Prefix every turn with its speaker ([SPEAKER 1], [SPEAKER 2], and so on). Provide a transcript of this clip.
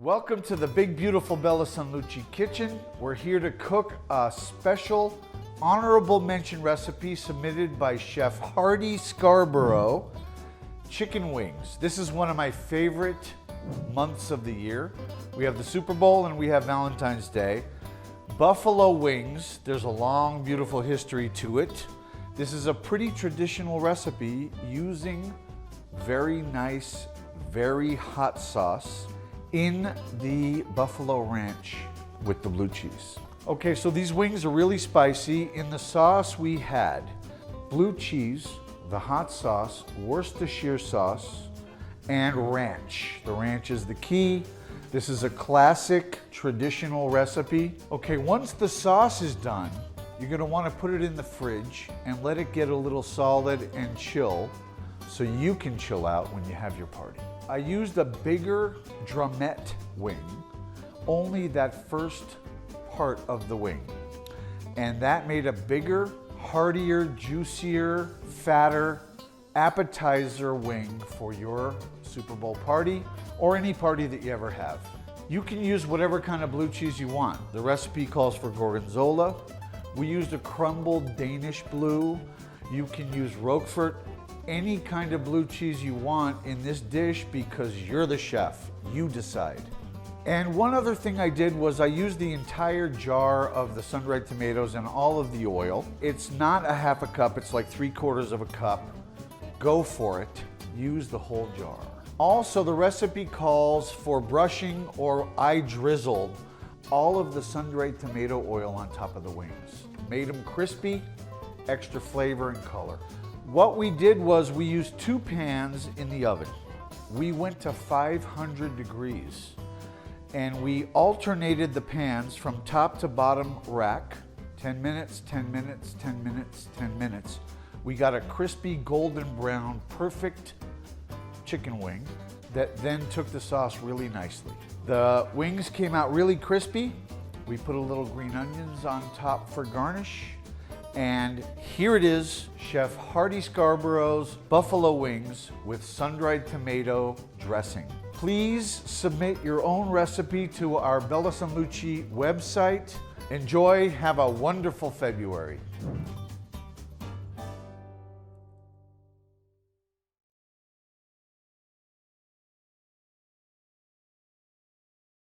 [SPEAKER 1] Welcome to the big, beautiful Bella San Luci kitchen. We're here to cook a special honorable mention recipe submitted by Chef Hardy Scarborough, chicken wings. This is one of my favorite months of the year. We have the Super Bowl and we have Valentine's Day. Buffalo wings, there's a long, beautiful history to it. This is a pretty traditional recipe using very nice, very hot sauce in the Buffalo Ranch with the blue cheese. Okay, so these wings are really spicy. In the sauce we had blue cheese, the hot sauce, Worcestershire sauce, and ranch. The ranch is the key. This is a classic traditional recipe. Okay, once the sauce is done, you're gonna wanna put it in the fridge and let it get a little solid and chill so you can chill out when you have your party. I used a bigger drumette wing, only that first part of the wing. And that made a bigger, heartier, juicier, fatter appetizer wing for your Super Bowl party or any party that you ever have. You can use whatever kind of blue cheese you want. The recipe calls for Gorgonzola. We used a crumbled Danish blue. You can use Roquefort, any kind of blue cheese you want in this dish because you're the chef, you decide. And one other thing I did was I used the entire jar of the sun-dried tomatoes and all of the oil. It's not a half a cup, it's like 3/4 of a cup. Go for it, use the whole jar. Also, the recipe calls for brushing, or I drizzled all of the sun-dried tomato oil on top of the wings. Made them crispy, extra flavor and color. What we did was we used 2 pans in the oven. We went to 500 degrees and we alternated the pans from top to bottom rack, 10 minutes, 10 minutes, 10 minutes, 10 minutes. We got a crispy golden brown, perfect chicken wing that then took the sauce really nicely. The wings came out really crispy. We put a little green onions on top for garnish. And here it is, Chef Hardy Scarborough's buffalo wings with sun-dried tomato dressing. Please submit your own recipe to our Bella San Luci website. Enjoy, have a wonderful February.